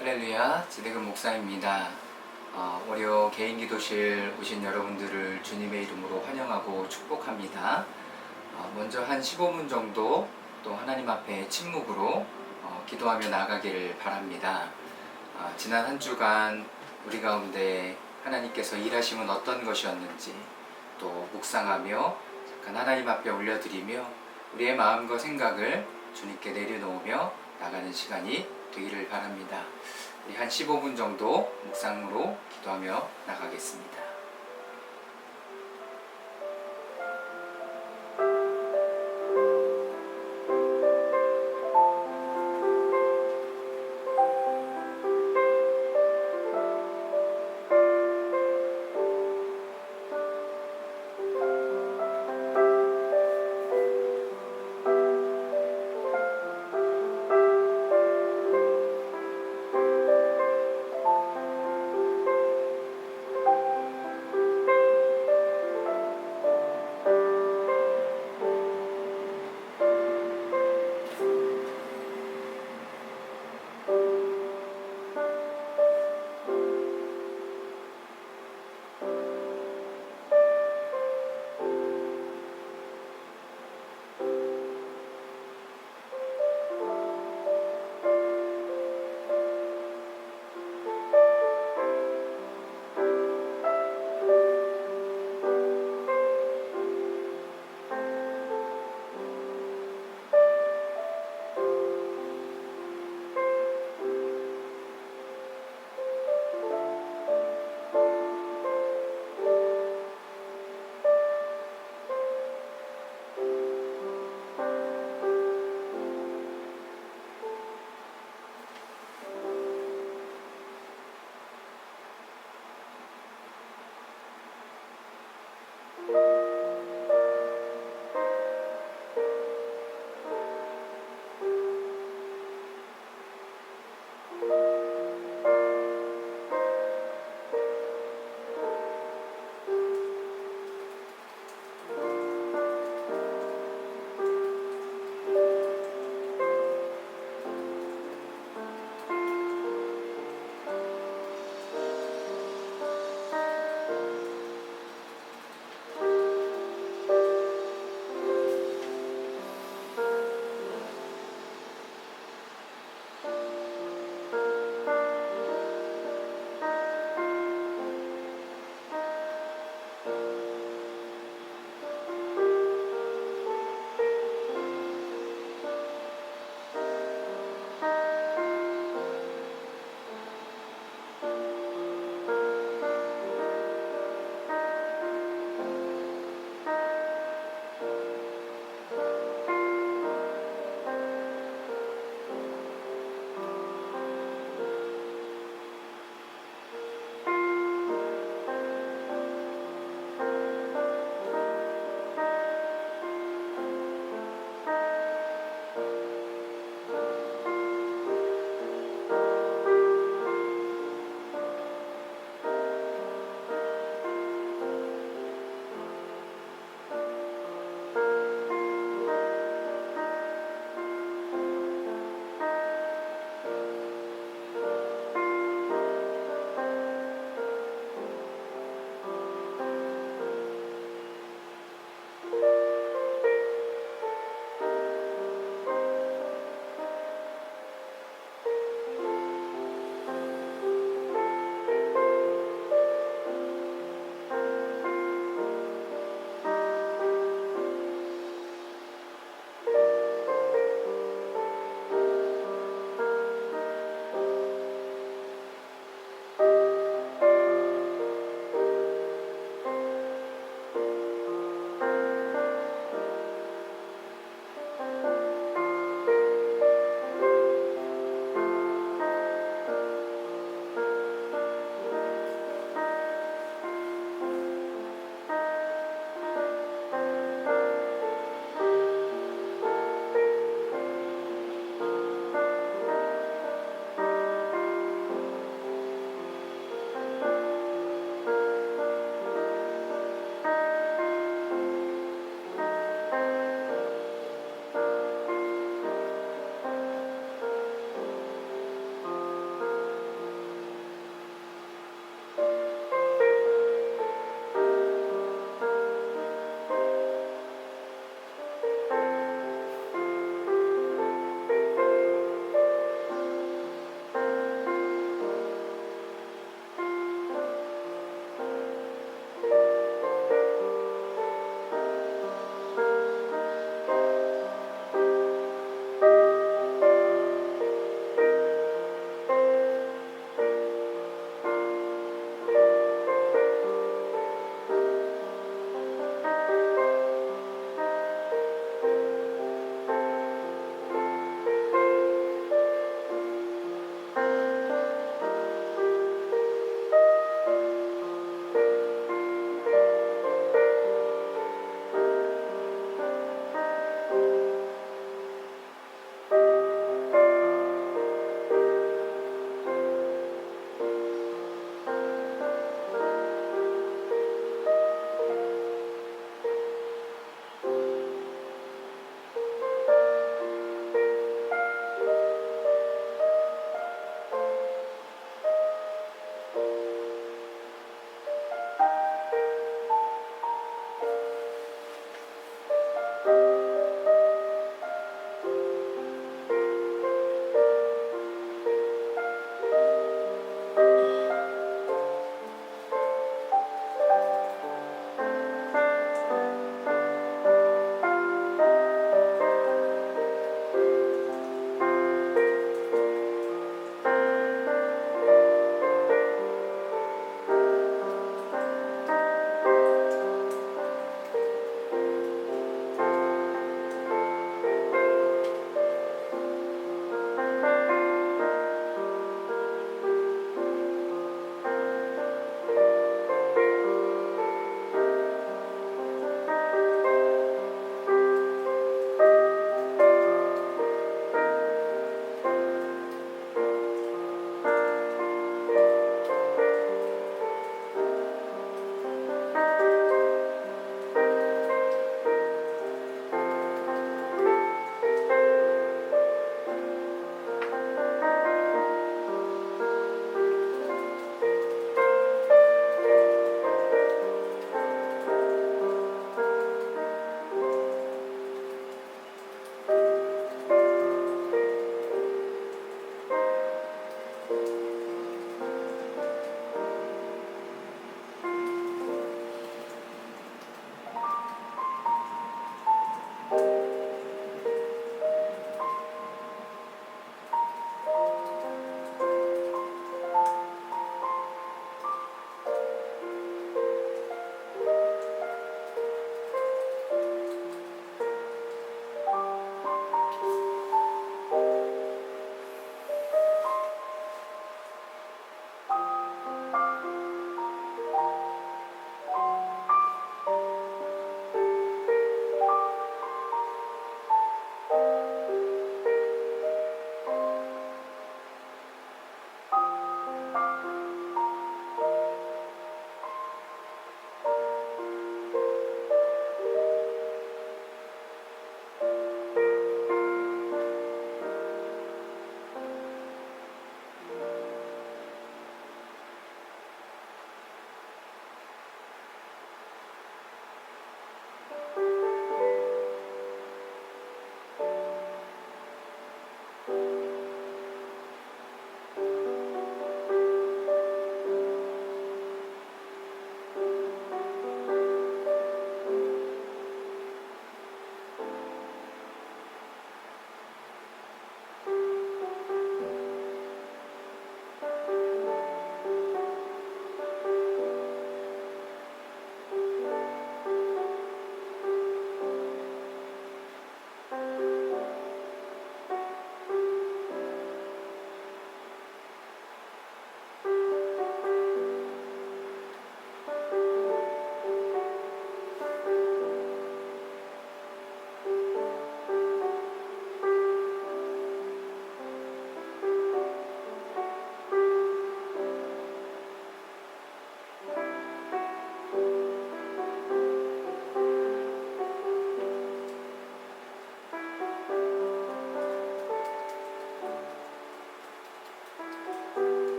할렐루야, 지대근 목사입니다. 월요 개인기도실 오신 여러분들을 주님의 이름으로 환영하고 축복합니다. 먼저 한 15분 정도 또 하나님 앞에 침묵으로 기도하며 나가기를 바랍니다. 지난 한 주간 우리 가운데 하나님께서 일하심은 어떤 것이었는지 또 묵상하며 잠깐 하나님 앞에 올려드리며 우리의 마음과 생각을 주님께 내려놓으며 나가는 시간이 되기를 바랍니다. 우리 한 15분 정도 묵상으로 기도하며 나가겠습니다.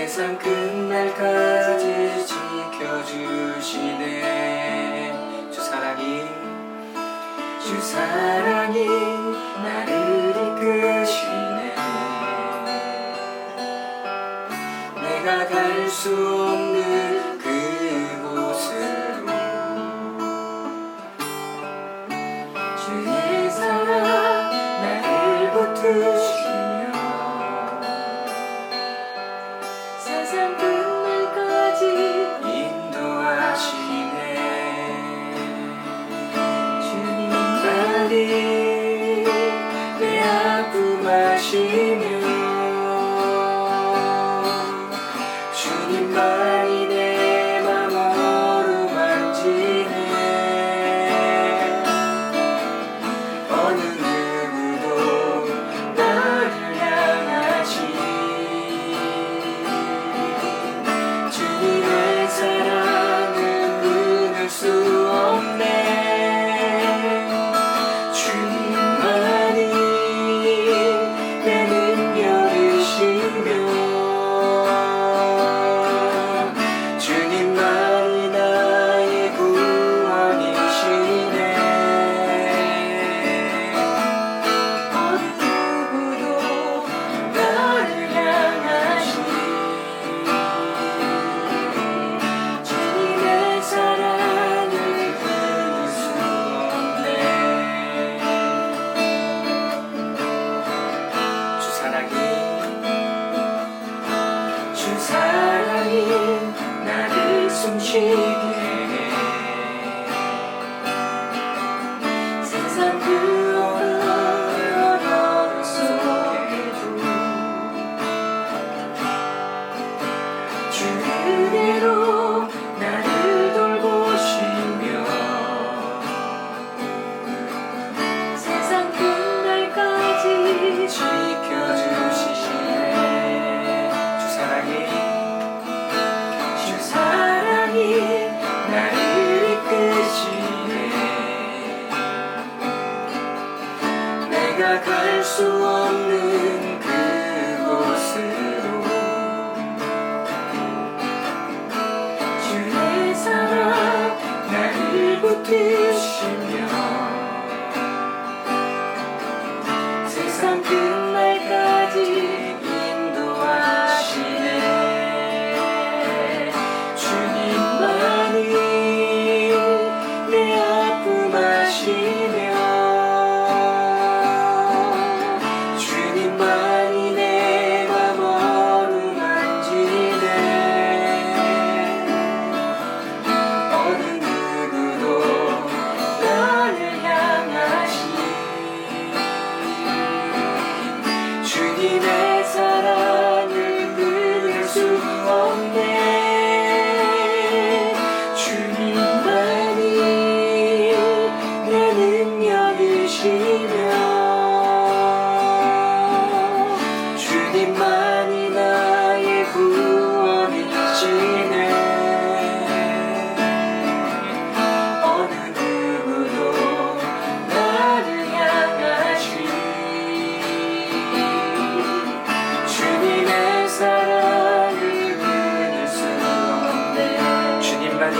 세상 끝날까지 지켜주시네. 주 사랑이 나를 이끄시네. 내가 갈 수 없는 그곳으로 주의 사랑 나를 붙드시며 세상 끝날까지 인도하시네. 주님만이 내 아픔 아시며 주님만이 내 맘 어루만지네. 어느 누구도 나를 향하시 주님의 사랑은 끊을 수 없네. 주님만이 내 능력이시며 주님만이 나의 구원이시네. 어느 누구도 나를 향하시 주님의 사랑을 끊을 수 없네. 주 사랑이 나를 숨쉬게 해. 세상 그 어느 속에도 주 은혜로 나를 돌보시며 세상 끝날까지 지켜주시네. 주 사랑이 나를 이끄시네. 내가 갈 수 없는 그곳으로 주의 사랑 나를 붙드시며 세상 끝날까지 인도하시네. 주님만이 내 아픔 아시며 주님만이 내 맘 어루만지네. 어느 누구도 나를 향하시 주님의 사랑을 끊을 수 없네. 주님만이 내 능력이시며 주님만이 나의 구원이시네. 어느 누구도 나를 향하시 주님의 사랑을 끊을 수 없네. 주님만이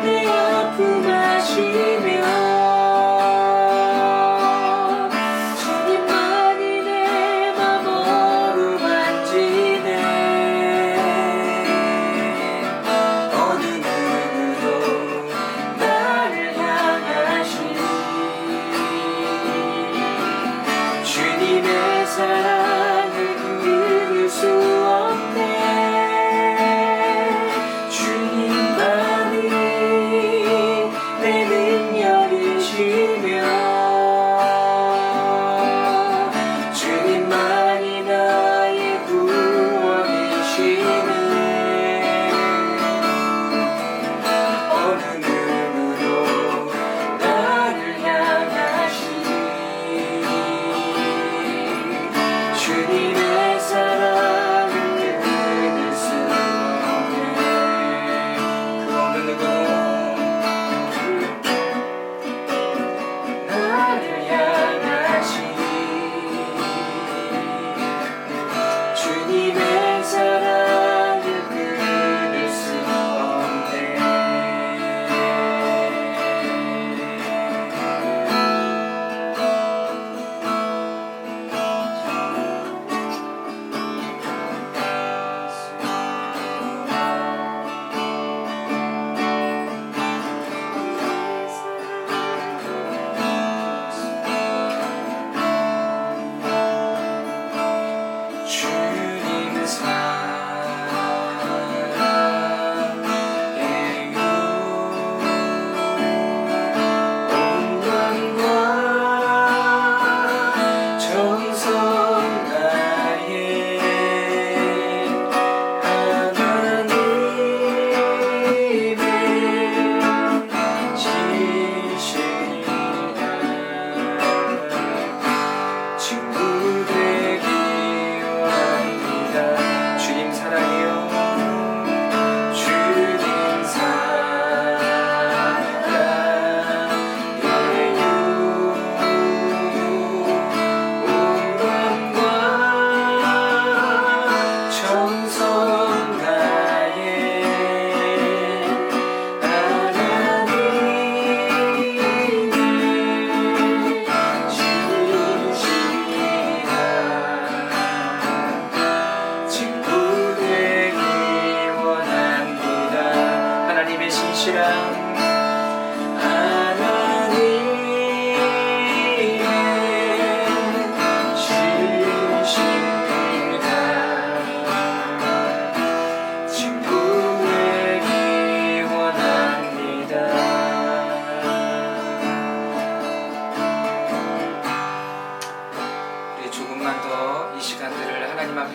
내 아픔 아시며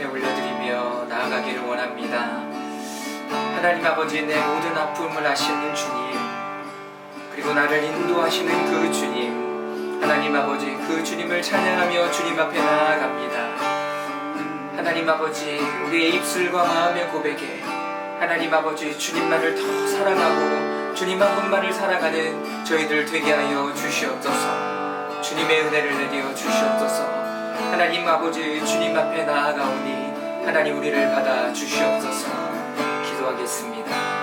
앞에 올려드리며 나아가기를 원합니다. 하나님 아버지, 내 모든 아픔을 아시는 주님, 그리고 나를 인도하시는 그 주님, 하나님 아버지, 그 주님을 찬양하며 주님 앞에 나아갑니다. 하나님 아버지, 우리의 입술과 마음의 고백에 하나님 아버지, 주님만을 더 사랑하고 주님 한 분만을 사랑하는 저희들 되게 하여 주시옵소서. 주님의 은혜를 내려 주시옵소서. 하나님 아버지, 주님 앞에 나아가오니 하나님 우리를 받아 주시옵소서. 기도하겠습니다.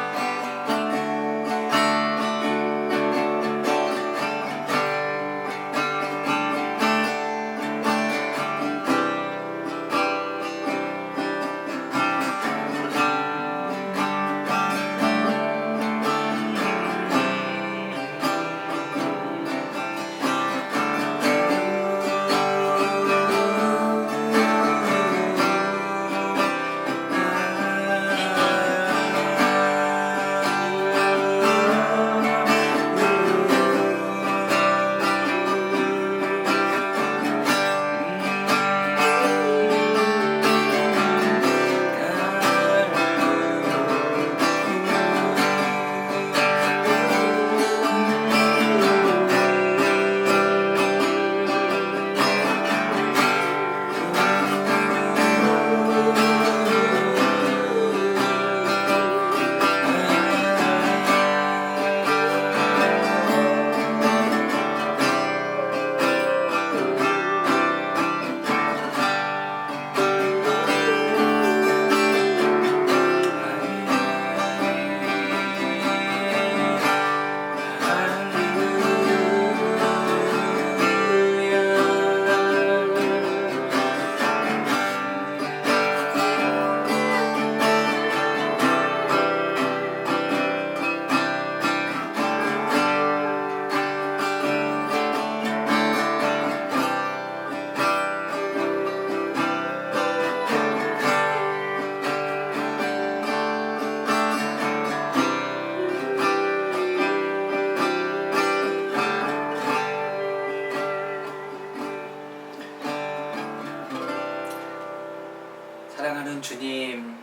사랑하는 주님,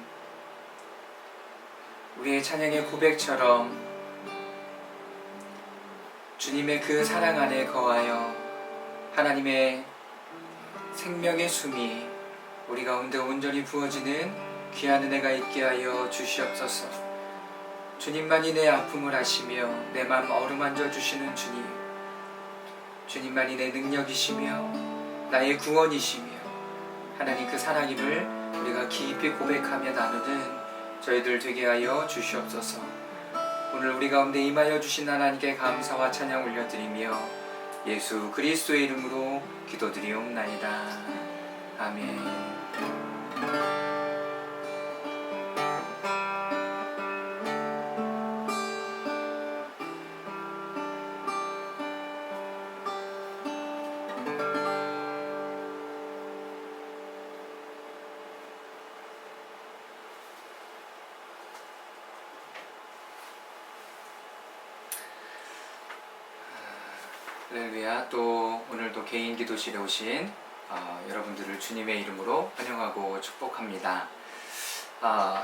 우리의 찬양의 고백처럼 주님의 그 사랑 안에 거하여 하나님의 생명의 숨이 우리 가운데 온전히 부어지는 귀한 은혜가 있게 하여 주시옵소서. 주님만이 내 아픔을 아시며 내 맘 어루만져 주시는 주님, 주님만이 내 능력이시며 나의 구원이시며 하나님 그 사랑임을 우리가 깊이 고백하며 나누는 저희들 되게 하여 주시옵소서. 오늘 우리 가운데 임하여 주신 하나님께 감사와 찬양 올려드리며 예수 그리스도의 이름으로 기도드리옵나이다. 아멘. 할렐루야. 또 오늘도 개인 기도실에 오신 여러분들을 주님의 이름으로 환영하고 축복합니다.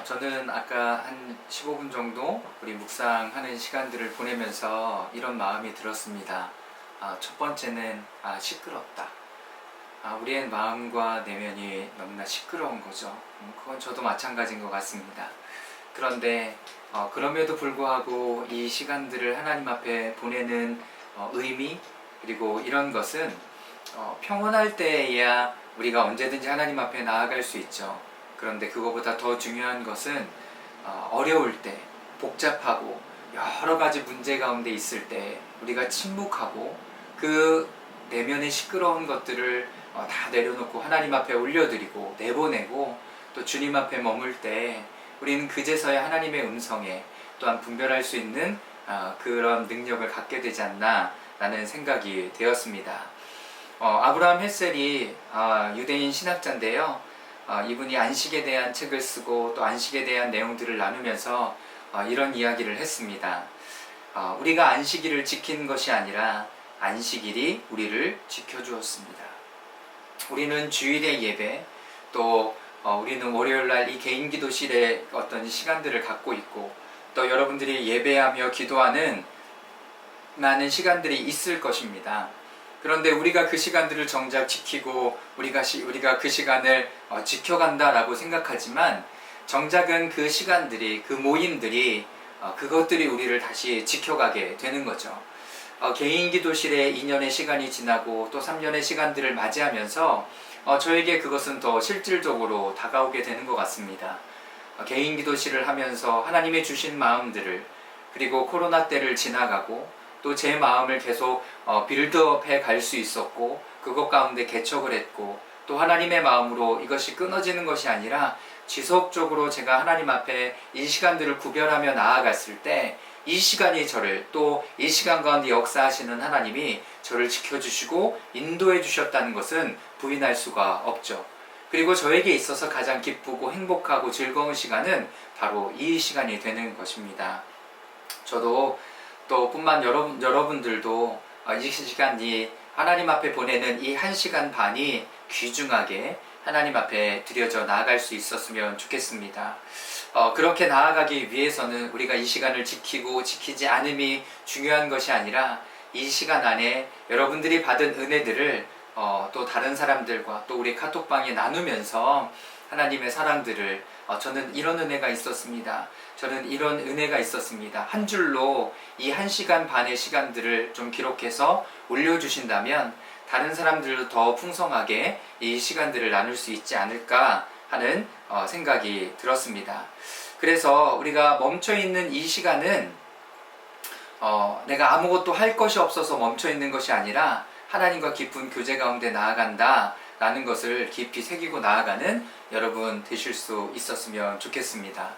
저는 아까 한 15분 정도 우리 묵상하는 시간들을 보내면서 이런 마음이 들었습니다. 첫 번째는 시끄럽다. 우리의 마음과 내면이 너무나 시끄러운 거죠. 그건 저도 마찬가지인 것 같습니다. 그런데 그럼에도 불구하고 이 시간들을 하나님 앞에 보내는 의미, 그리고 이런 것은 평온할 때에야 우리가 언제든지 하나님 앞에 나아갈 수 있죠. 그런데 그거보다 더 중요한 것은 어려울 때, 복잡하고 여러 가지 문제 가운데 있을 때 우리가 침묵하고 그 내면의 시끄러운 것들을 다 내려놓고 하나님 앞에 올려드리고 내보내고 또 주님 앞에 머물 때 우리는 그제서야 하나님의 음성에 또한 분별할 수 있는 그런 능력을 갖게 되지 않나 라는 생각이 되었습니다. 아브라함 헬셀이 유대인 신학자인데요. 이분이 안식에 대한 책을 쓰고 또 안식에 대한 내용들을 나누면서 이런 이야기를 했습니다. 우리가 안식일을 지킨 것이 아니라 안식일이 우리를 지켜주었습니다. 우리는 주일의 예배, 또 우리는 월요일날 이 개인 기도실에 어떤 시간들을 갖고 있고 또 여러분들이 예배하며 기도하는 많은 시간들이 있을 것입니다. 그런데 우리가 그 시간들을 정작 지키고 우리가 그 시간을 지켜간다라고 생각하지만 정작은 그 시간들이 그 모임들이 그것들이 우리를 다시 지켜가게 되는 거죠. 개인 기도실에 2년의 시간이 지나고 또 3년의 시간들을 맞이하면서 저에게 그것은 더 실질적으로 다가오게 되는 것 같습니다. 개인 기도실을 하면서 하나님의 주신 마음들을 그리고 코로나 때를 지나가고 또 제 마음을 계속 빌드업해 갈 수 있었고 그것 가운데 개척을 했고 또 하나님의 마음으로 이것이 끊어지는 것이 아니라 지속적으로 제가 하나님 앞에 이 시간들을 구별하며 나아갔을 때 이 시간이 저를 또 이 시간 가운데 역사하시는 하나님이 저를 지켜주시고 인도해 주셨다는 것은 부인할 수가 없죠. 그리고 저에게 있어서 가장 기쁘고 행복하고 즐거운 시간은 바로 이 시간이 되는 것입니다. 저도 또 뿐만 여러분들도 이 시간이 하나님 앞에 보내는 이 1시간 반이 귀중하게 하나님 앞에 드려져 나아갈 수 있었으면 좋겠습니다. 그렇게 나아가기 위해서는 우리가 이 시간을 지키고 지키지 않음이 중요한 것이 아니라 이 시간 안에 여러분들이 받은 은혜들을 또 다른 사람들과 또 우리 카톡방에 나누면서 하나님의 사랑들을 저는 이런 은혜가 있었습니다. 저는 이런 은혜가 있었습니다. 한 줄로 이 1시간 반의 시간들을 좀 기록해서 올려주신다면 다른 사람들도 더 풍성하게 이 시간들을 나눌 수 있지 않을까 하는 생각이 들었습니다. 그래서 우리가 멈춰있는 이 시간은 내가 아무것도 할 것이 없어서 멈춰있는 것이 아니라 하나님과 깊은 교제 가운데 나아간다 라는 것을 깊이 새기고 나아가는 여러분 되실 수 있었으면 좋겠습니다.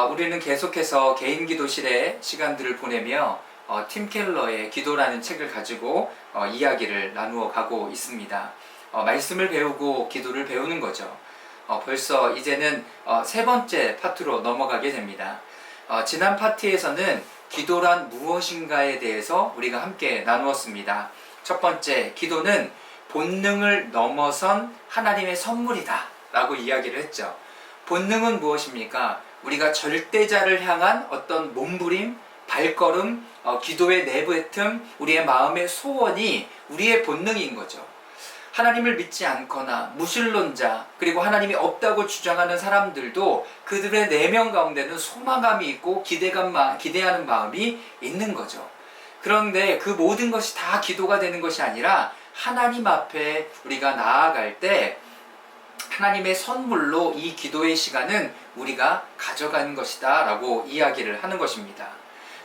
우리는 계속해서 개인 기도실의 시간들을 보내며 팀 켈러의 기도라는 책을 가지고 이야기를 나누어 가고 있습니다. 말씀을 배우고 기도를 배우는 거죠. 벌써 이제는 3번째 파트로 넘어가게 됩니다. 지난 파트에서는 기도란 무엇인가에 대해서 우리가 함께 나누었습니다. 첫 번째, 기도는 본능을 넘어선 하나님의 선물이다 라고 이야기를 했죠. 본능은 무엇입니까? 우리가 절대자를 향한 어떤 몸부림, 발걸음, 기도의 내부의 틈, 우리의 마음의 소원이 우리의 본능인 거죠. 하나님을 믿지 않거나 무신론자 그리고 하나님이 없다고 주장하는 사람들도 그들의 내면 가운데는 소망감이 있고 기대하는 마음이 있는 거죠. 그런데 그 모든 것이 다 기도가 되는 것이 아니라 하나님 앞에 우리가 나아갈 때 하나님의 선물로 이 기도의 시간은 우리가 가져가는 것이다 라고 이야기를 하는 것입니다.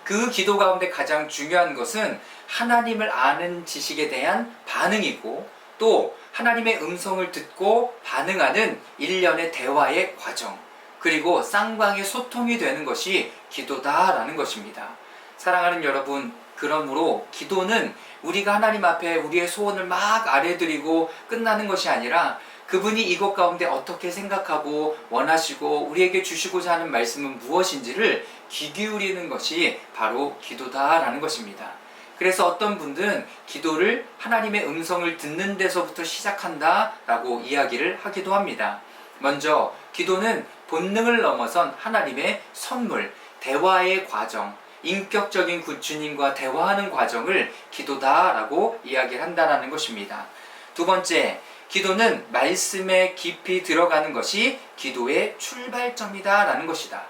그 기도 가운데 가장 중요한 것은 하나님을 아는 지식에 대한 반응이고 또 하나님의 음성을 듣고 반응하는 일련의 대화의 과정 그리고 쌍방의 소통이 되는 것이 기도다라는 것입니다. 사랑하는 여러분, 그러므로 기도는 우리가 하나님 앞에 우리의 소원을 막 아뢰드리고 끝나는 것이 아니라 그분이 이것 가운데 어떻게 생각하고 원하시고 우리에게 주시고자 하는 말씀은 무엇인지를 귀 기울이는 것이 바로 기도다라는 것입니다. 그래서 어떤 분들은 기도를 하나님의 음성을 듣는 데서부터 시작한다라고 이야기를 하기도 합니다. 먼저 기도는 본능을 넘어선 하나님의 선물, 대화의 과정, 인격적인 주님과 대화하는 과정을 기도다라고 이야기를 한다는 것입니다. 두 번째, 기도는 말씀에 깊이 들어가는 것이 기도의 출발점이다라는 것이다.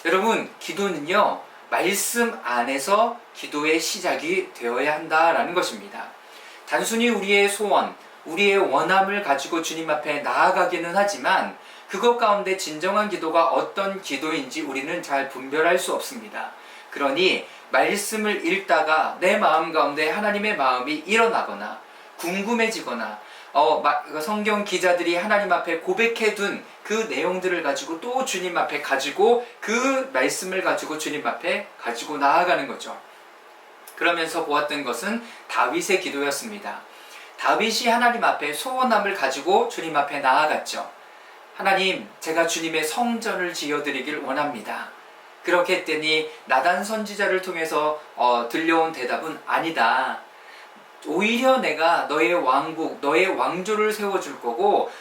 여러분, 기도는요, 말씀 안에서 기도의 시작이 되어야 한다라는 것입니다. 단순히 우리의 소원, 우리의 원함을 가지고 주님 앞에 나아가기는 하지만 그것 가운데 진정한 기도가 어떤 기도인지 우리는 잘 분별할 수 없습니다. 그러니 말씀을 읽다가 내 마음 가운데 하나님의 마음이 일어나거나 궁금해지거나 성경 기자들이 하나님 앞에 고백해둔 그 내용들을 가지고 또 주님 앞에 가지고 그 말씀을 가지고 주님 앞에 가지고 나아가는 거죠. 그러면서 보았던 것은 다윗의 기도였습니다. 다윗이 하나님 앞에 소원함을 가지고 주님 앞에 나아갔죠. 하나님, 제가 주님의 성전을 지어드리길 원합니다. 그렇게 했더니 나단 선지자를 통해서 들려온 대답은 아니다. 오히려 내가 너의 왕국, 너의 왕조를 세워줄 거고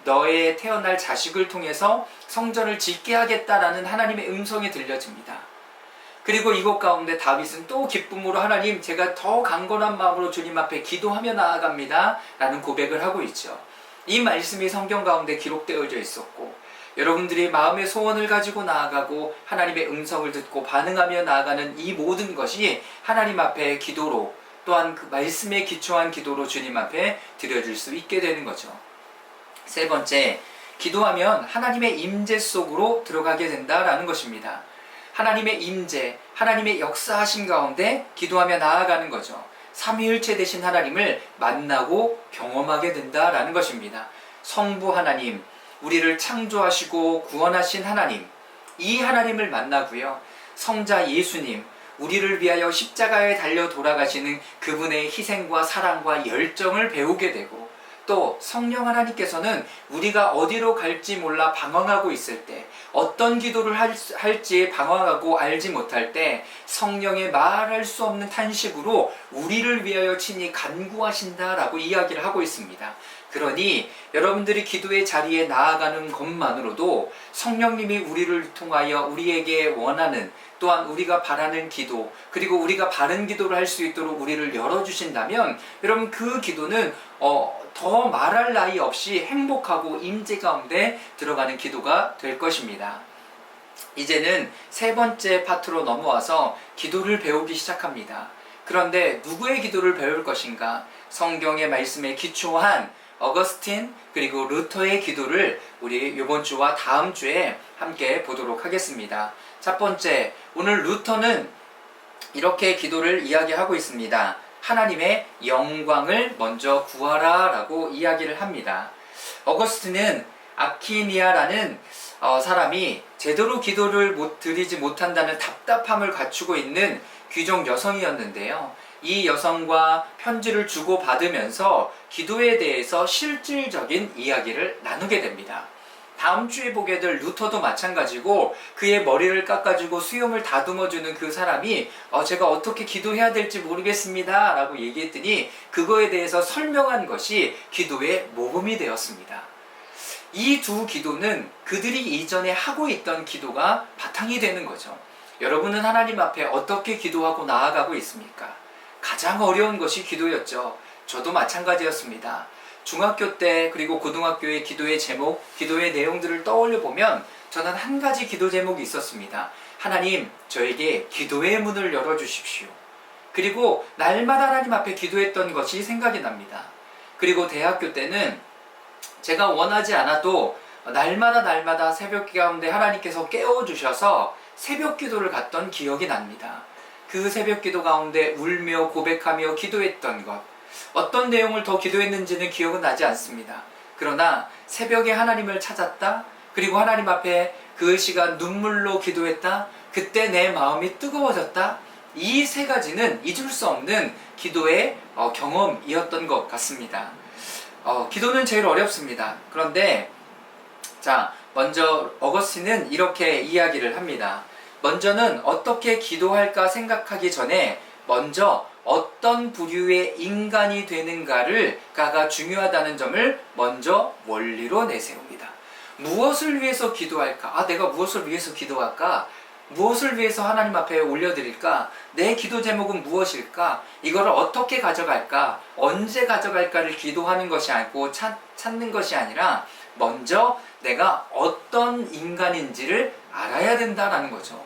너의 태어날 자식을 통해서 성전을 짓게 하겠다라는 하나님의 음성이 들려집니다. 그리고 이것 가운데 다윗은 또 기쁨으로 하나님, 제가 더 강건한 마음으로 주님 앞에 기도하며 나아갑니다 라는 고백을 하고 있죠. 이 말씀이 성경 가운데 기록되어져 있었고, 여러분들이 마음의 소원을 가지고 나아가고 하나님의 음성을 듣고 반응하며 나아가는 이 모든 것이 하나님 앞에 기도로, 또한 그 말씀에 기초한 기도로 주님 앞에 드려질 수 있게 되는 거죠. 세 번째, 기도하면 하나님의 임재 속으로 들어가게 된다라는 것입니다. 하나님의 임재, 하나님의 역사하심 가운데 기도하며 나아가는 거죠. 삼위일체 되신 하나님을 만나고 경험하게 된다라는 것입니다. 성부 하나님, 우리를 창조하시고 구원하신 하나님, 이 하나님을 만나고요. 성자 예수님, 우리를 위하여 십자가에 달려 돌아가시는 그분의 희생과 사랑과 열정을 배우게 되고, 또 성령 하나님께서는 우리가 어디로 갈지 몰라 방황하고 있을 때, 어떤 기도를 할지 방황하고 알지 못할 때 성령의 말할 수 없는 탄식으로 우리를 위하여 친히 간구하신다라고 이야기를 하고 있습니다. 그러니 여러분들이 기도의 자리에 나아가는 것만으로도 성령님이 우리를 통하여 우리에게 원하는, 또한 우리가 바라는 기도, 그리고 우리가 바른 기도를 할 수 있도록 우리를 열어주신다면, 여러분 그 기도는 더 말할 나위 없이 행복하고 임재 가운데 들어가는 기도가 될 것입니다. 이제는 세 번째 파트로 넘어와서 기도를 배우기 시작합니다. 그런데 누구의 기도를 배울 것인가? 성경의 말씀에 기초한 어거스틴 그리고 루터의 기도를 우리 이번 주와 다음 주에 함께 보도록 하겠습니다. 첫 번째, 오늘 루터는 이렇게 기도를 이야기하고 있습니다. 하나님의 영광을 먼저 구하라 라고 이야기를 합니다. 어거스틴은 아키니아라는 사람이 제대로 기도를 드리지 못한다는 답답함을 갖추고 있는 귀족 여성이었는데요. 이 여성과 편지를 주고받으면서 기도에 대해서 실질적인 이야기를 나누게 됩니다. 다음 주에 보게 될 루터도 마찬가지고, 그의 머리를 깎아주고 수염을 다듬어주는 그 사람이 제가 어떻게 기도해야 될지 모르겠습니다 라고 얘기했더니 그거에 대해서 설명한 것이 기도의 모범이 되었습니다. 이 두 기도는 그들이 이전에 하고 있던 기도가 바탕이 되는 거죠. 여러분은 하나님 앞에 어떻게 기도하고 나아가고 있습니까? 가장 어려운 것이 기도였죠. 저도 마찬가지였습니다. 중학교 때 그리고 고등학교의 기도의 제목, 기도의 내용들을 떠올려 보면 저는 한 가지 기도 제목이 있었습니다. 하나님, 저에게 기도의 문을 열어주십시오. 그리고 날마다 하나님 앞에 기도했던 것이 생각이 납니다. 그리고 대학교 때는 제가 원하지 않아도 날마다 새벽 가운데 하나님께서 깨워주셔서 새벽 기도를 갔던 기억이 납니다. 그 새벽 기도 가운데 울며 고백하며 기도했던 것, 어떤 내용을 더 기도했는지는 기억은 나지 않습니다. 그러나 새벽에 하나님을 찾았다, 그리고 하나님 앞에 그 시간 눈물로 기도했다, 그때 내 마음이 뜨거워졌다, 이 세 가지는 잊을 수 없는 기도의 경험이었던 것 같습니다. 기도는 제일 어렵습니다. 그런데 먼저 어거스틴은 이렇게 이야기를 합니다. 먼저는 어떻게 기도할까 생각하기 전에 먼저 어떤 부류의 인간이 되는가가 중요하다는 점을 먼저 원리로 내세웁니다. 무엇을 위해서 기도할까? 내가 무엇을 위해서 기도할까? 무엇을 위해서 하나님 앞에 올려드릴까? 내 기도 제목은 무엇일까? 이거를 어떻게 가져갈까? 언제 가져갈까를 기도하는 것이 아니고 찾는 것이 아니라 먼저 내가 어떤 인간인지를 알아야 된다는 거죠.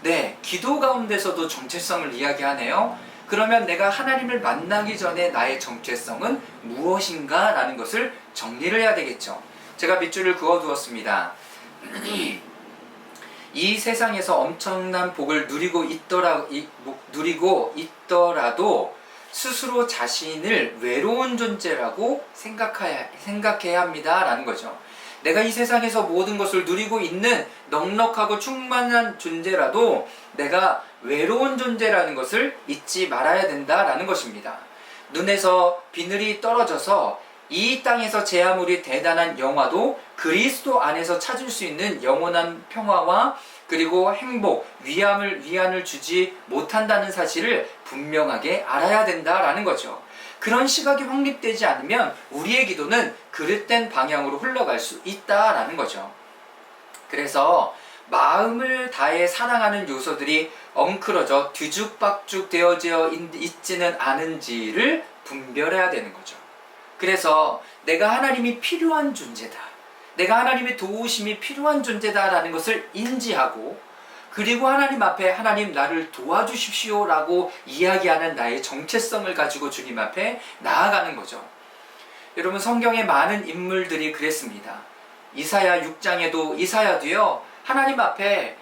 네, 기도 가운데서도 정체성을 이야기하네요. 그러면 내가 하나님을 만나기 전에 나의 정체성은 무엇인가? 라는 것을 정리를 해야 되겠죠. 제가 밑줄을 그어두었습니다. 이 세상에서 엄청난 복을 누리고 있더라도 스스로 자신을 외로운 존재라고 생각해야 합니다 라는 거죠. 내가 이 세상에서 모든 것을 누리고 있는 넉넉하고 충만한 존재라도 내가 외로운 존재라는 것을 잊지 말아야 된다라는 것입니다. 눈에서 비늘이 떨어져서 이 땅에서 제 아무리 대단한 영화도 그리스도 안에서 찾을 수 있는 영원한 평화와 그리고 행복, 위안을 주지 못한다는 사실을 분명하게 알아야 된다라는 거죠. 그런 시각이 확립되지 않으면 우리의 기도는 그릇된 방향으로 흘러갈 수 있다라는 거죠. 그래서 마음을 다해 사랑하는 요소들이 엉클어져 뒤죽박죽 되어져 있지는 않은지를 분별해야 되는 거죠. 그래서 내가 하나님이 필요한 존재다, 내가 하나님의 도우심이 필요한 존재다라는 것을 인지하고, 그리고 하나님 앞에 하나님 나를 도와주십시오 라고 이야기하는 나의 정체성을 가지고 주님 앞에 나아가는 거죠. 여러분, 성경의 많은 인물들이 그랬습니다. 이사야 6장에도 이사야도요, 하나님 앞에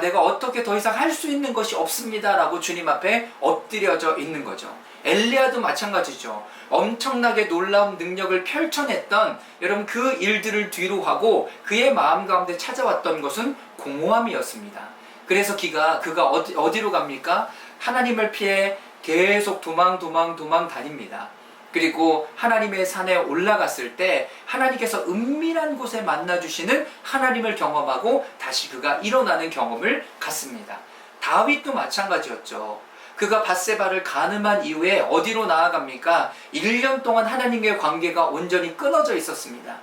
내가 어떻게 더 이상 할 수 있는 것이 없습니다 라고 주님 앞에 엎드려져 있는 거죠. 엘리야도 마찬가지죠. 엄청나게 놀라운 능력을 펼쳐냈던, 여러분, 그 일들을 뒤로 하고 그의 마음 가운데 찾아왔던 것은 공허함이었습니다. 그래서 그가 어디로 갑니까? 하나님을 피해 계속 도망 다닙니다. 그리고 하나님의 산에 올라갔을 때 하나님께서 은밀한 곳에 만나주시는 하나님을 경험하고 다시 그가 일어나는 경험을 갖습니다. 다윗도 마찬가지였죠. 그가 밧세바를 간음한 이후에 어디로 나아갑니까? 1년 동안 하나님과의 관계가 온전히 끊어져 있었습니다.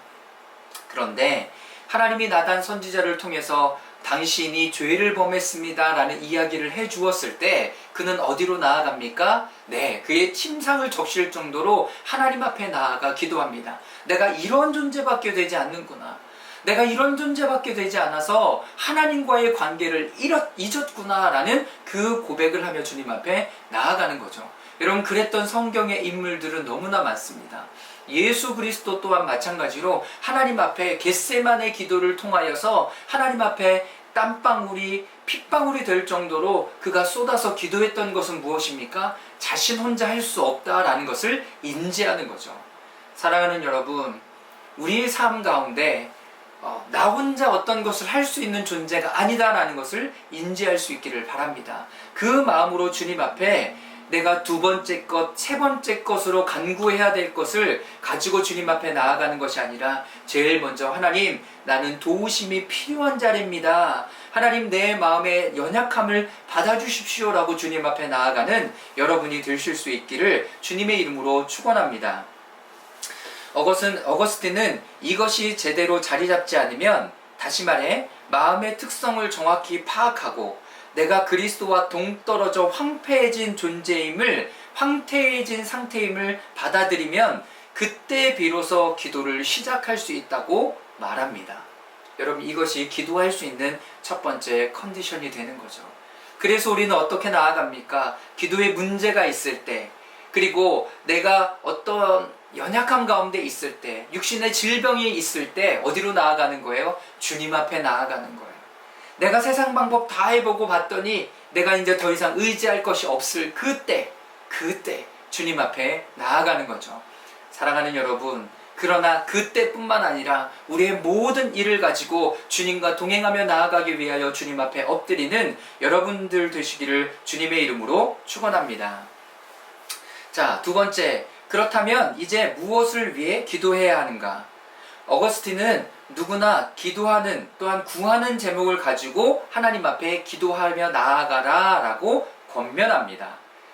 그런데 하나님이 나단 선지자를 통해서 당신이 죄를 범했습니다 라는 이야기를 해주었을 때 그는 어디로 나아갑니까? 네, 그의 침상을 적실 정도로 하나님 앞에 나아가 기도합니다. 내가 이런 존재밖에 되지 않는구나, 내가 이런 존재밖에 되지 않아서 하나님과의 관계를 잊었구나 라는 그 고백을 하며 주님 앞에 나아가는 거죠. 여러분, 그랬던 성경의 인물들은 너무나 많습니다. 예수 그리스도 또한 마찬가지로 하나님 앞에 겟세마네 기도를 통하여서 하나님 앞에 땀방울이 핏방울이 될 정도로 그가 쏟아서 기도했던 것은 무엇입니까? 자신 혼자 할 수 없다라는 것을 인지하는 거죠. 사랑하는 여러분, 우리의 삶 가운데 나 혼자 어떤 것을 할 수 있는 존재가 아니다라는 것을 인지할 수 있기를 바랍니다. 그 마음으로 주님 앞에 내가 두 번째 것, 세 번째 것으로 간구해야 될 것을 가지고 주님 앞에 나아가는 것이 아니라 제일 먼저 하나님, 나는 도우심이 필요한 자리입니다. 하나님, 내 마음의 연약함을 받아주십시오 라고 주님 앞에 나아가는 여러분이 되실 수 있기를 주님의 이름으로 축원합니다. 어거스틴은 이것이 제대로 자리 잡지 않으면, 다시 말해 마음의 특성을 정확히 파악하고 내가 그리스도와 동떨어져 황폐해진 상태임을 받아들이면 그때 비로소 기도를 시작할 수 있다고 말합니다. 여러분, 이것이 기도할 수 있는 첫 번째 컨디션이 되는 거죠. 그래서 우리는 어떻게 나아갑니까? 기도에 문제가 있을 때, 그리고 내가 어떤 연약함 가운데 있을 때, 육신의 질병이 있을 때 어디로 나아가는 거예요? 주님 앞에 나아가는 거예요. 내가 세상 방법 다 해보고 봤더니 내가 이제 더 이상 의지할 것이 없을 그때 주님 앞에 나아가는 거죠. 사랑하는 여러분, 그러나 그때뿐만 아니라 우리의 모든 일을 가지고 주님과 동행하며 나아가기 위하여 주님 앞에 엎드리는 여러분들 되시기를 주님의 이름으로 축원합니다. 자, 두 번째, 그렇다면 이제 무엇을 위해 기도해야 하는가? 어거스틴은 누구나 기도하는, 또한 구하는 제목을 가지고 하나님 앞에 기도하며 나아가라 라고 권면합니다.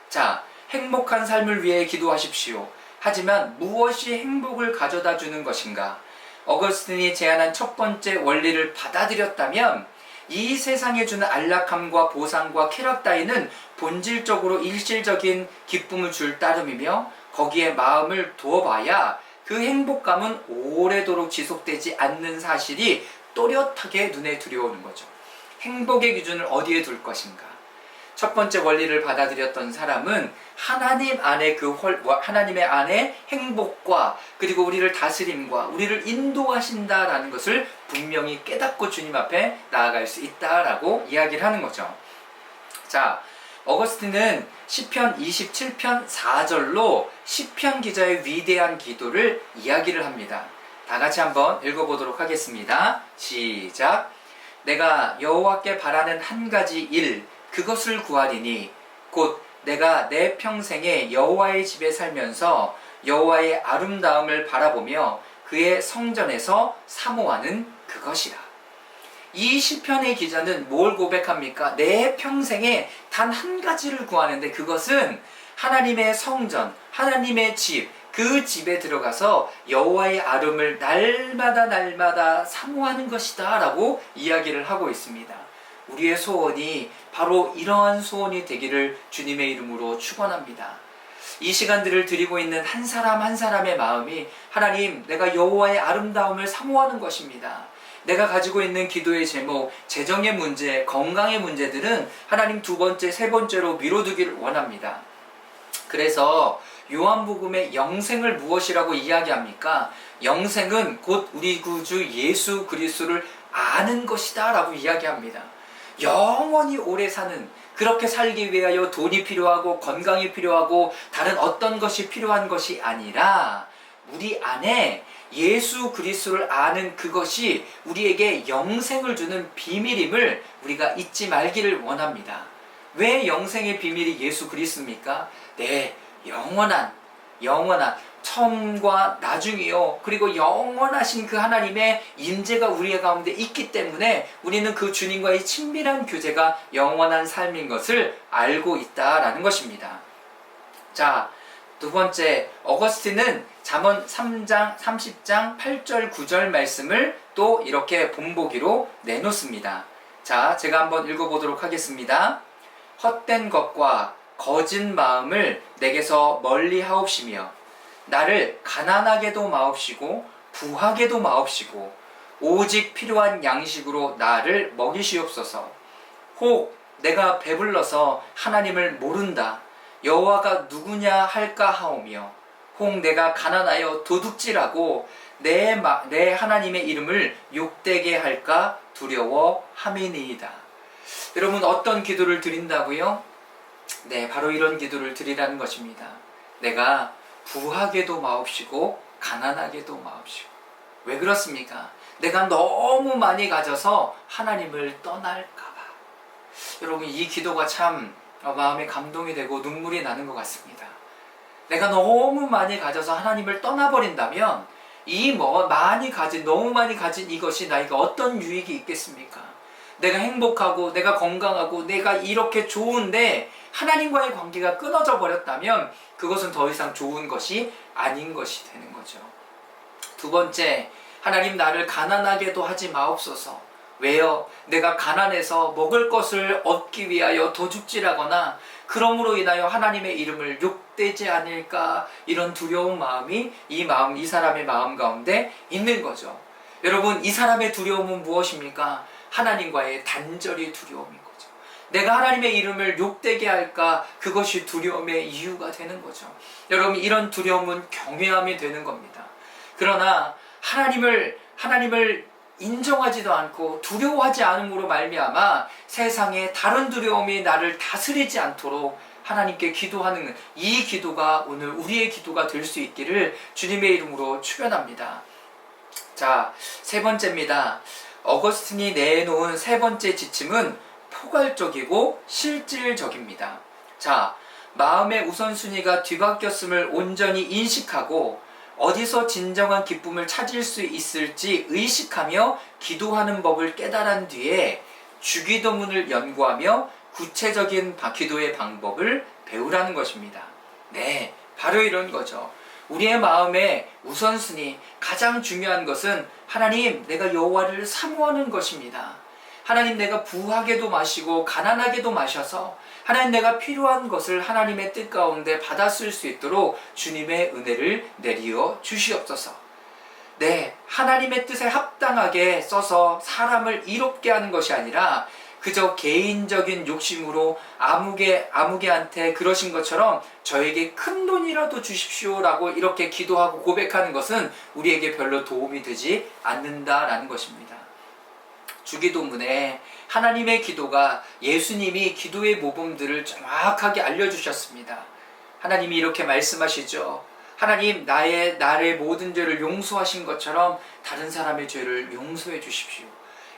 자, 행복한 삶을 위해 기도하십시오. 하지만 무엇이 행복을 가져다 주는 것인가? 어거스틴이 제안한 첫 번째 원리를 받아들였다면 이 세상에 주는 안락함과 보상과 쾌락 따위는 본질적으로 일시적인 기쁨을 줄 따름이며 거기에 마음을 두어봐야 그 행복감은 오래도록 지속되지 않는 사실이 또렷하게 눈에 들여오는 거죠. 행복의 기준을 어디에 둘 것인가? 첫 번째 원리를 받아들였던 사람은 하나님 안에 하나님의 안에 행복과 그리고 우리를 다스림과 우리를 인도하신다라는 것을 분명히 깨닫고 주님 앞에 나아갈 수 있다라고 이야기를 하는 거죠. 자, 어거스틴은 시편 27편 4절로 시편 기자의 위대한 기도를 이야기를 합니다. 다 같이 한번 읽어보도록 하겠습니다. 시작. 내가 여호와께 바라는 한 가지 일, 그것을 구하리니 곧 내가 내 평생에 여호와의 집에 살면서 여호와의 아름다움을 바라보며 그의 성전에서 사모하는 그것이라. 이 시편의 기자는 뭘 고백합니까? 내 평생에 단 한 가지를 구하는데 그것은 하나님의 성전, 하나님의 집, 그 집에 들어가서 여호와의 아름을 날마다 사모하는 것이다 라고 이야기를 하고 있습니다. 우리의 소원이 바로 이러한 소원이 되기를 주님의 이름으로 축원합니다. 이 시간들을 드리고 있는 한 사람 한 사람의 마음이 하나님, 내가 여호와의 아름다움을 사모하는 것입니다. 내가 가지고 있는 기도의 제목, 재정의 문제, 건강의 문제들은 하나님 두 번째, 세 번째로 미뤄두기를 원합니다. 그래서 요한복음의 영생을 무엇이라고 이야기합니까? 영생은 곧 우리 구주 예수 그리스도를 아는 것이다 라고 이야기합니다. 영원히 오래 사는, 그렇게 살기 위하여 돈이 필요하고 건강이 필요하고 다른 어떤 것이 필요한 것이 아니라 우리 안에 예수 그리스도를 아는 그것이 우리에게 영생을 주는 비밀임을 우리가 잊지 말기를 원합니다. 왜 영생의 비밀이 예수 그리스도입니까? 네, 영원한 처음과 나중이요, 그리고 영원하신 그 하나님의 임재가 우리 가운데 있기 때문에 우리는 그 주님과의 친밀한 교제가 영원한 삶인 것을 알고 있다라는 것입니다. 자, 두 번째, 어거스틴은 잠언 3장 30장 8절 9절 말씀을 또 이렇게 본보기로 내놓습니다. 자, 제가 한번 읽어보도록 하겠습니다. 헛된 것과 거짓 마음을 내게서 멀리 하옵시며 나를 가난하게도 마옵시고 부하게도 마옵시고 오직 필요한 양식으로 나를 먹이시옵소서. 혹 내가 배불러서 하나님을 모른다, 여호와가 누구냐 할까 하오며 혹 내가 가난하여 도둑질하고 내 하나님의 이름을 욕되게 할까 두려워함이니이다. 여러분, 어떤 기도를 드린다고요? 네, 바로 이런 기도를 드리라는 것입니다. 내가 부하게도 마옵시고 가난하게도 마옵시고. 왜 그렇습니까? 내가 너무 많이 가져서 하나님을 떠날까봐. 여러분, 이 기도가 참 마음에 감동이 되고 눈물이 나는 것 같습니다. 내가 너무 많이 가져서 하나님을 떠나버린다면 너무 많이 가진 이것이 나에게 어떤 유익이 있겠습니까? 내가 행복하고 내가 건강하고 내가 이렇게 좋은데 하나님과의 관계가 끊어져 버렸다면 그것은 더 이상 좋은 것이 아닌 것이 되는 거죠. 두 번째, 하나님, 나를 가난하게도 하지 마옵소서. 왜요? 내가 가난해서 먹을 것을 얻기 위하여 도둑질하거나 그러므로 인하여 하나님의 이름을 욕되지 않을까, 이런 두려운 마음이 이 사람의 마음 가운데 있는 거죠. 여러분, 이 사람의 두려움은 무엇입니까? 하나님과의 단절이 두려움인 거죠. 내가 하나님의 이름을 욕되게 할까, 그것이 두려움의 이유가 되는 거죠. 여러분, 이런 두려움은 경외함이 되는 겁니다. 그러나 하나님을 인정하지도 않고 두려워하지 않음으로 말미암아 세상에 다른 두려움이 나를 다스리지 않도록 하나님께 기도하는 이 기도가 오늘 우리의 기도가 될 수 있기를 주님의 이름으로 축원합니다. 자, 세 번째입니다. 어거스틴이 내놓은 세 번째 지침은 포괄적이고 실질적입니다. 자, 마음의 우선순위가 뒤바뀌었음을 온전히 인식하고 어디서 진정한 기쁨을 찾을 수 있을지 의식하며 기도하는 법을 깨달은 뒤에 주기도문을 연구하며 구체적인 기도의 방법을 배우라는 것입니다. 네, 바로 이런 거죠. 우리의 마음의 우선순위, 가장 중요한 것은 하나님, 내가 여호와를 사모하는 것입니다. 하나님, 내가 부하게도 마시고 가난하게도 마셔서 하나님, 내가 필요한 것을 하나님의 뜻 가운데 받았을 수 있도록 주님의 은혜를 내리어 주시옵소서. 네, 하나님의 뜻에 합당하게 써서 사람을 이롭게 하는 것이 아니라 그저 개인적인 욕심으로 아무개한테 그러신 것처럼 저에게 큰 돈이라도 주십시오라고 이렇게 기도하고 고백하는 것은 우리에게 별로 도움이 되지 않는다라는 것입니다. 주기도문에 하나님의 기도가, 예수님이 기도의 모범들을 정확하게 알려주셨습니다. 하나님이 이렇게 말씀하시죠. 하나님, 나의 모든 죄를 용서하신 것처럼 다른 사람의 죄를 용서해 주십시오.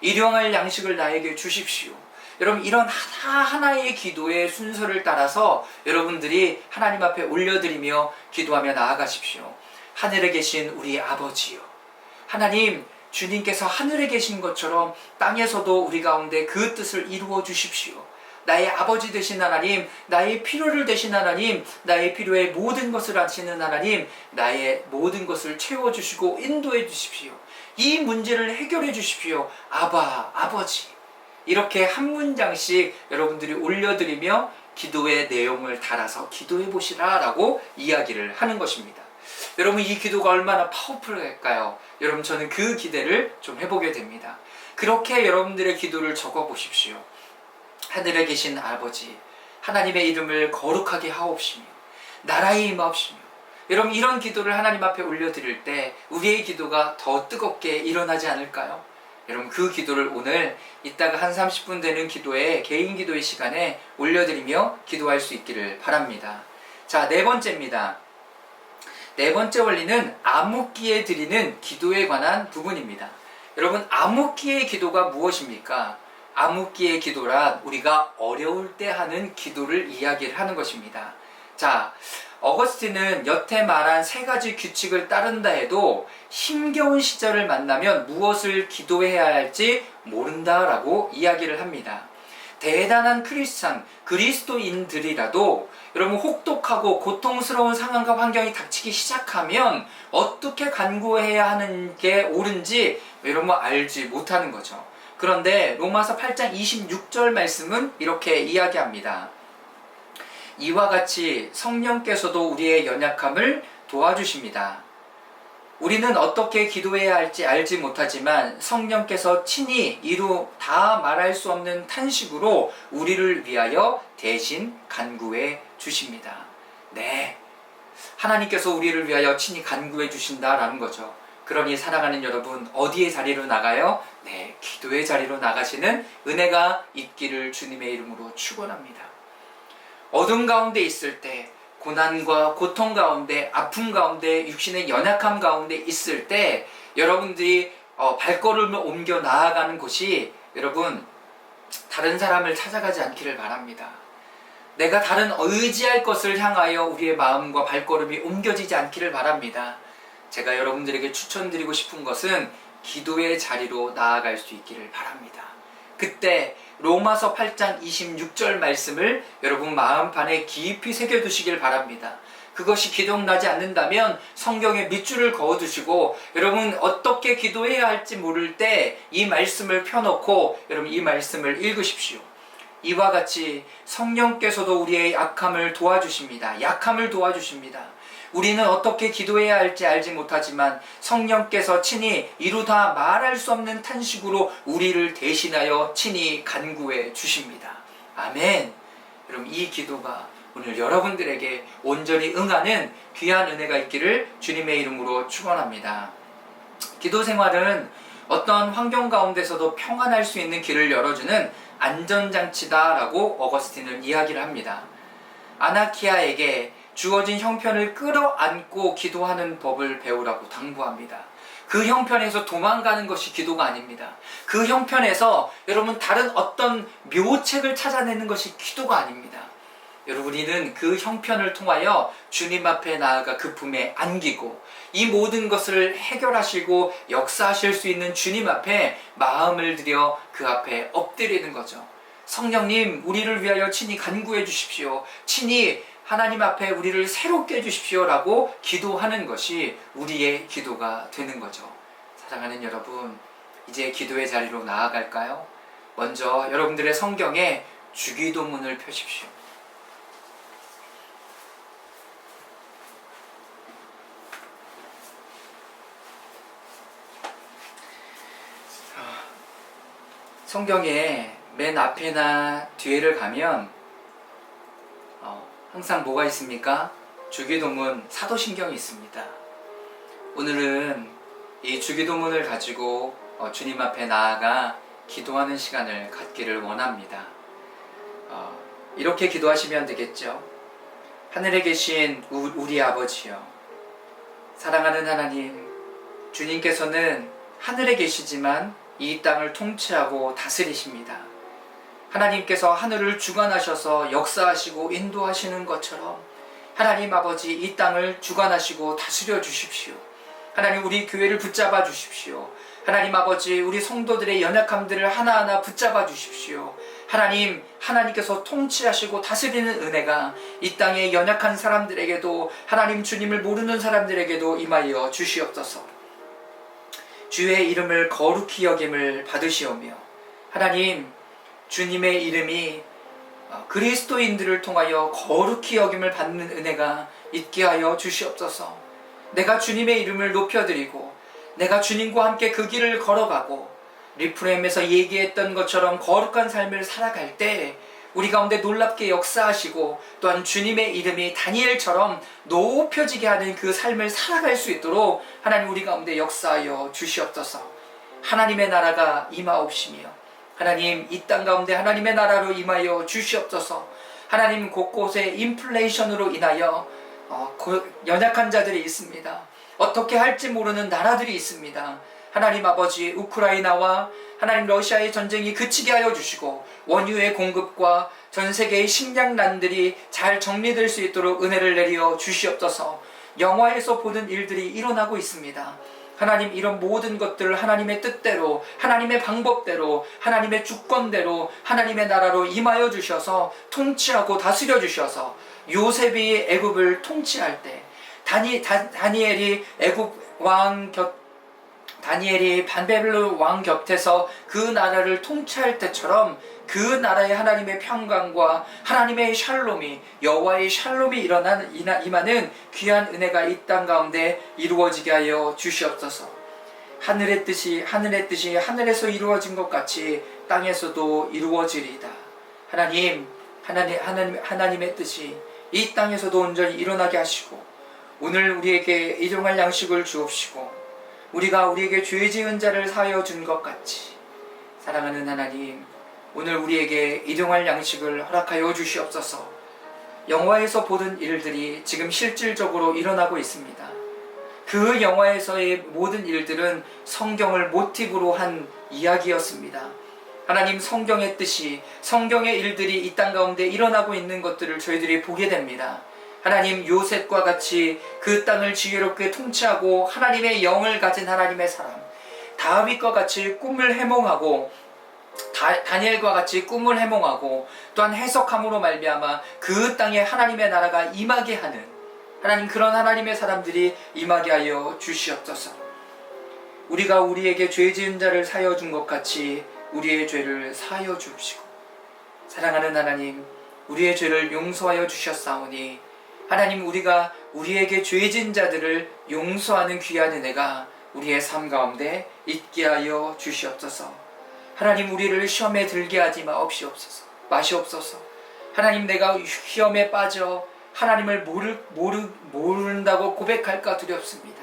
일용할 양식을 나에게 주십시오. 여러분, 이런 하나하나의 기도의 순서를 따라서 여러분들이 하나님 앞에 올려드리며 기도하며 나아가십시오. 하늘에 계신 우리 아버지요, 하나님, 주님께서 하늘에 계신 것처럼 땅에서도 우리 가운데 그 뜻을 이루어 주십시오. 나의 아버지 되신 하나님, 나의 필요를 되신 하나님, 나의 필요의 모든 것을 아시는 하나님, 나의 모든 것을 채워주시고 인도해 주십시오. 이 문제를 해결해 주십시오. 아바, 아버지. 이렇게 한 문장씩 여러분들이 올려드리며 기도의 내용을 달아서 기도해 보시라 라고 이야기를 하는 것입니다. 여러분, 이 기도가 얼마나 파워풀할까요? 여러분, 저는 그 기대를 좀 해보게 됩니다. 그렇게 여러분들의 기도를 적어 보십시오. 하늘에 계신 아버지, 하나님의 이름을 거룩하게 하옵시며 나라에 임하옵시며. 여러분, 이런 기도를 하나님 앞에 올려드릴 때 우리의 기도가 더 뜨겁게 일어나지 않을까요? 여러분, 그 기도를 오늘 이따가 한 30분 되는 기도에, 개인 기도의 시간에 올려드리며 기도할 수 있기를 바랍니다. 자, 네 번째입니다. 네 번째 원리는 암흑기에 드리는 기도에 관한 부분입니다. 여러분, 암흑기의 기도가 무엇입니까? 암흑기의 기도란 우리가 어려울 때 하는 기도를 이야기를 하는 것입니다. 자, 어거스틴은 여태 말한 세 가지 규칙을 따른다 해도 힘겨운 시절을 만나면 무엇을 기도해야 할지 모른다라고 이야기를 합니다. 대단한 크리스찬, 그리스도인들이라도 여러분, 혹독하고 고통스러운 상황과 환경이 닥치기 시작하면 어떻게 간구해야 하는 게 옳은지 여러분 알지 못하는 거죠. 그런데 로마서 8장 26절 말씀은 이렇게 이야기합니다. 이와 같이 성령께서도 우리의 연약함을 도와주십니다. 우리는 어떻게 기도해야 할지 알지 못하지만 성령께서 친히 이루 다 말할 수 없는 탄식으로 우리를 위하여 대신 간구해 주십니다. 네, 하나님께서 우리를 위하여 친히 간구해 주신다라는 거죠. 그러니 사랑하는 여러분, 어디의 자리로 나가요? 네, 기도의 자리로 나가시는 은혜가 있기를 주님의 이름으로 축원합니다. 어둠 가운데 있을 때, 고난과 고통 가운데, 아픔 가운데, 육신의 연약함 가운데 있을 때 여러분들이 발걸음을 옮겨 나아가는 곳이 여러분, 다른 사람을 찾아가지 않기를 바랍니다. 내가 다른 의지할 것을 향하여 우리의 마음과 발걸음이 옮겨지지 않기를 바랍니다. 제가 여러분들에게 추천드리고 싶은 것은 기도의 자리로 나아갈 수 있기를 바랍니다. 그때 로마서 8장 26절 말씀을 여러분 마음판에 깊이 새겨두시길 바랍니다. 그것이 기억나지 않는다면 성경에 밑줄을 그어두시고 여러분 어떻게 기도해야 할지 모를 때 이 말씀을 펴놓고 여러분 이 말씀을 읽으십시오. 이와 같이 성령께서도 우리의 약함을 도와주십니다. 약함을 도와주십니다. 우리는 어떻게 기도해야 할지 알지 못하지만 성령께서 친히 이루다 말할 수 없는 탄식으로 우리를 대신하여 친히 간구해 주십니다. 아멘. 여러분, 이 기도가 오늘 여러분들에게 온전히 응하는 귀한 은혜가 있기를 주님의 이름으로 축원합니다. 기도 생활은 어떤 환경 가운데서도 평안할 수 있는 길을 열어주는 안전장치다라고 어거스틴은 이야기를 합니다. 아나키아에게 주어진 형편을 끌어안고 기도하는 법을 배우라고 당부합니다. 그 형편에서 도망가는 것이 기도가 아닙니다. 그 형편에서 여러분 다른 어떤 묘책을 찾아내는 것이 기도가 아닙니다. 여러분, 우리는 그 형편을 통하여 주님 앞에 나아가 그 품에 안기고 이 모든 것을 해결하시고 역사하실 수 있는 주님 앞에 마음을 들여 그 앞에 엎드리는 거죠. 성령님, 우리를 위하여 친히 간구해 주십시오. 친히 하나님 앞에 우리를 새롭게 해주십시오 라고 기도하는 것이 우리의 기도가 되는 거죠. 사랑하는 여러분, 이제 기도의 자리로 나아갈까요? 먼저 여러분들의 성경에 주기도문을 펴십시오. 성경에 맨 앞에나 뒤에를 가면 항상 뭐가 있습니까? 주기도문, 사도신경이 있습니다. 오늘은 이 주기도문을 가지고 주님 앞에 나아가 기도하는 시간을 갖기를 원합니다. 이렇게 기도하시면 되겠죠. 하늘에 계신 우리 아버지여, 사랑하는 하나님, 주님께서는 하늘에 계시지만 이 땅을 통치하고 다스리십니다. 하나님께서 하늘을 주관하셔서 역사하시고 인도하시는 것처럼 하나님 아버지 이 땅을 주관하시고 다스려 주십시오. 하나님 우리 교회를 붙잡아 주십시오. 하나님 아버지 우리 성도들의 연약함들을 하나하나 붙잡아 주십시오. 하나님께서 통치하시고 다스리는 은혜가 이 땅의 연약한 사람들에게도 하나님 주님을 모르는 사람들에게도 임하여 주시옵소서. 주의 이름을 거룩히 여김을 받으시오며 하나님 주님의 이름이 그리스도인들을 통하여 거룩히 여김을 받는 은혜가 있게 하여 주시옵소서. 내가 주님의 이름을 높여드리고 내가 주님과 함께 그 길을 걸어가고 리프레임에서 얘기했던 것처럼 거룩한 삶을 살아갈 때 우리 가운데 놀랍게 역사하시고 또한 주님의 이름이 다니엘처럼 높여지게 하는 그 삶을 살아갈 수 있도록 하나님 우리 가운데 역사하여 주시옵소서. 하나님의 나라가 임하옵시며 하나님 이 땅 가운데 하나님의 나라로 임하여 주시옵소서. 하나님 곳곳에 인플레이션으로 인하여 연약한 자들이 있습니다. 어떻게 할지 모르는 나라들이 있습니다. 하나님 아버지 우크라이나와 하나님 러시아의 전쟁이 그치게 하여 주시고 원유의 공급과 전 세계의 식량난들이 잘 정리될 수 있도록 은혜를 내려 주시옵소서. 영화에서 보는 일들이 일어나고 있습니다. 하나님 이런 모든 것들을 하나님의 뜻대로 하나님의 방법대로 하나님의 주권대로 하나님의 나라로 임하여 주셔서 통치하고 다스려 주셔서 요셉이 애굽을 통치할 때 다니엘이 애굽 왕 다니엘이 바벨론 왕 곁에서 그 나라를 통치할 때처럼 그 나라에 하나님의 평강과 하나님의 샬롬이 여호와의 샬롬이 임하는 귀한 은혜가 이 땅 가운데 이루어지게 하여 주시옵소서. 하늘의 뜻이 하늘에서 이루어진 것 같이 땅에서도 이루어지리이다. 하나님의 뜻이 이 땅에서도 온전히 일어나게 하시고 오늘 우리에게 일용할 양식을 주옵시고 우리가 우리에게 죄 지은 자를 사하여 준 것 같이 사랑하는 하나님 오늘 우리에게 일용할 양식을 허락하여 주시옵소서. 영화에서 보던 일들이 지금 실질적으로 일어나고 있습니다. 그 영화에서의 모든 일들은 성경을 모티브로 한 이야기였습니다. 하나님 성경의 뜻이 성경의 일들이 이 땅 가운데 일어나고 있는 것들을 저희들이 보게 됩니다. 하나님 요셉과 같이 그 땅을 지혜롭게 통치하고 하나님의 영을 가진 하나님의 사람 다윗과 같이 꿈을 해몽하고 다니엘과 같이 꿈을 해몽하고 또한 해석함으로 말미암아 그 땅에 하나님의 나라가 임하게 하는 하나님 그런 하나님의 사람들이 임하게 하여 주시옵소서. 우리가 우리에게 죄 지은 자를 사하여 준 것 같이 우리의 죄를 사하여 주옵시고 사랑하는 하나님 우리의 죄를 용서하여 주셨사오니 하나님 우리가 우리에게 죄 지은 자들을 용서하는 귀한 은혜가 우리의 삶 가운데 있게 하여 주시옵소서. 하나님 우리를 시험에 들게 하지 마시옵소서. 하나님 내가 시험에 빠져 하나님을 모른다고 고백할까 두렵습니다.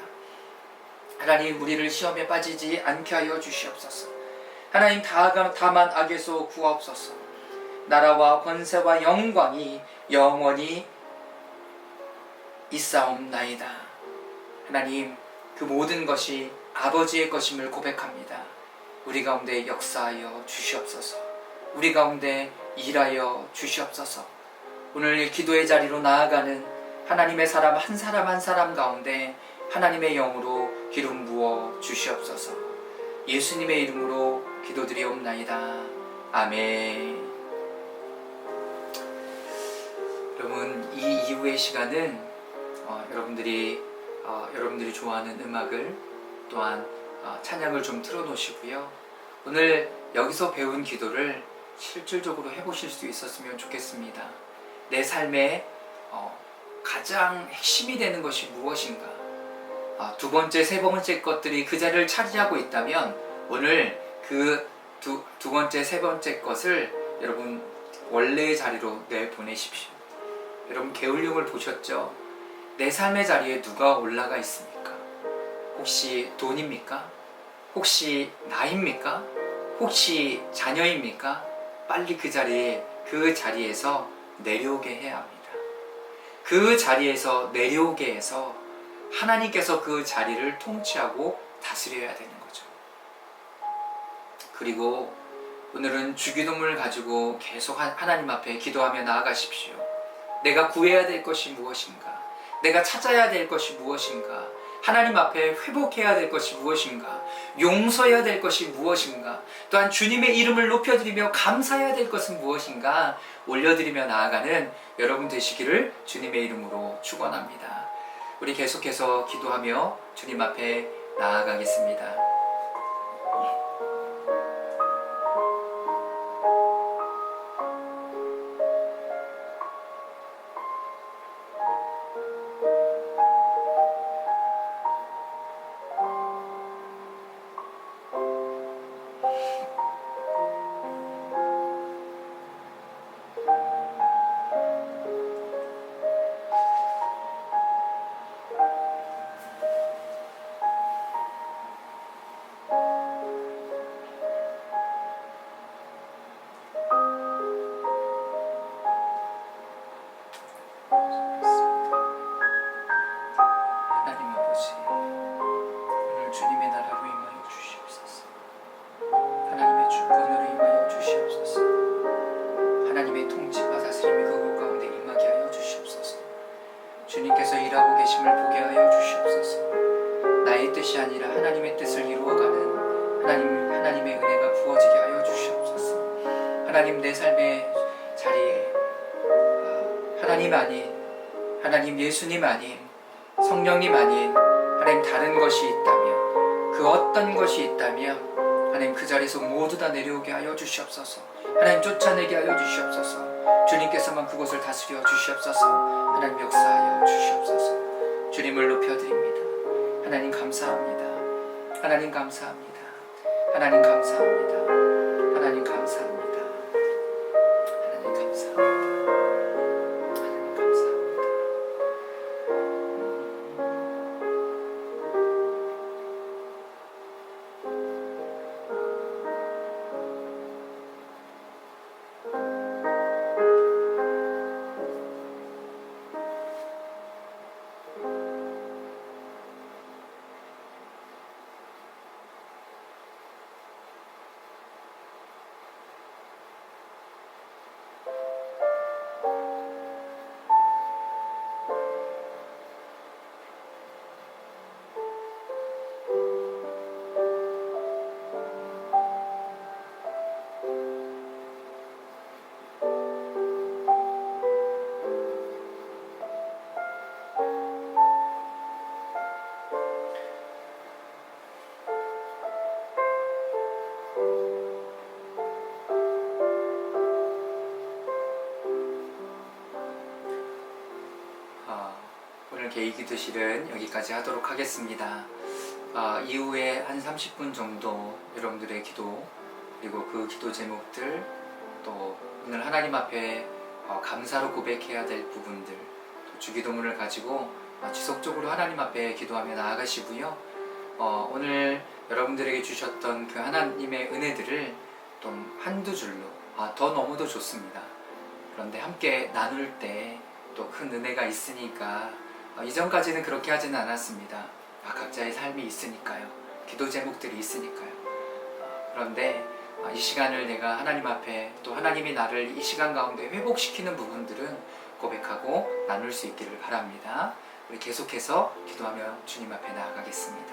하나님 우리를 시험에 빠지지 않게 하여 주시옵소서. 하나님 다만 악에서 구하옵소서. 나라와 권세와 영광이 영원히 있사옵나이다. 하나님 그 모든 것이 아버지의 것임을 고백합니다. 우리 가운데 역사하여 주시옵소서. 우리 가운데 일하여 주시옵소서. 오늘 기도의 자리로 나아가는 하나님의 사람 한 사람 가운데 하나님의 영으로 기름 부어 주시옵소서. 예수님의 이름으로 기도드리옵나이다. 아멘. 여러분 이 이후의 시간은 여러분들이 좋아하는 음악을 또한 찬양을 좀 틀어놓으시고요. 오늘 여기서 배운 기도를 실질적으로 해보실 수 있었으면 좋겠습니다. 내 삶에 가장 핵심이 되는 것이 무엇인가? 두 번째, 세 번째 것들이 그 자리를 차지하고 있다면 오늘 그 두 번째, 세 번째 것을 여러분 원래의 자리로 내보내십시오. 여러분 게을름을 보셨죠? 내 삶의 자리에 누가 올라가 있습니까? 혹시 돈입니까? 혹시 나입니까? 혹시 자녀입니까? 빨리 그 자리에서 내려오게 해야 합니다. 그 자리에서 내려오게 해서 하나님께서 그 자리를 통치하고 다스려야 되는 거죠. 그리고 오늘은 주기도문을 가지고 계속 하나님 앞에 기도하며 나아가십시오. 내가 구해야 될 것이 무엇인가? 내가 찾아야 될 것이 무엇인가? 하나님 앞에 회복해야 될 것이 무엇인가, 용서해야 될 것이 무엇인가, 또한 주님의 이름을 높여드리며 감사해야 될 것은 무엇인가 올려드리며 나아가는 여러분 되시기를 주님의 이름으로 축원합니다. 우리 계속해서 기도하며 주님 앞에 나아가겠습니다. 하나님 아버지, 오늘 주님의 나라로 임하여 주시옵소서. 하나님의 주권으로 임하여 주시옵소서. 하나님의 통치와 다스림이 그곳 가운데 임하게 하여 주시옵소서. 주님께서 일하고 계심을 보게 하여 주시옵소서. 나의 뜻이 아니라 하나님의 뜻을 이루어가는 하나님의 은혜가 부어지게 하여 주시옵소서. 하나님, 내 삶의 자리에 하나님 아닌, 하나님 예수님 아닌, 성령님 아닌 하나님 다른 것이 있다면, 그 어떤 것이 있다면 하나님 그 자리에서 모두 다 내려오게 하여 주시옵소서. 하나님 쫓아내게 하여 주시옵소서. 주님께서만 그곳을 다스려 주시옵소서. 하나님 역사하여 주시옵소서. 주님을 높여드립니다. 하나님 감사합니다. 하나님 감사합니다. 하나님 감사합니다. 하나님 감사합니다. 하나님 감사합니다. 하나님 감사합니다. 오늘 개인기도실은 여기까지 하도록 하겠습니다. 이후에 한 30분 정도 여러분들의 기도, 그리고 그 기도 제목들, 또 오늘 하나님 앞에 감사로 고백해야 될 부분들, 또 주기도문을 가지고 지속적으로 하나님 앞에 기도하며 나아가시고요. 오늘 여러분들에게 주셨던 그 하나님의 은혜들을 좀 한두 줄로, 더 넘어도 좋습니다. 그런데 함께 나눌 때 또 큰 은혜가 있으니까, 이전까지는 그렇게 하지는 않았습니다. 각자의 삶이 있으니까요. 기도 제목들이 있으니까요. 그런데 이 시간을 내가 하나님 앞에, 또 하나님이 나를 이 시간 가운데 회복시키는 부분들은 고백하고 나눌 수 있기를 바랍니다. 우리 계속해서 기도하며 주님 앞에 나아가겠습니다.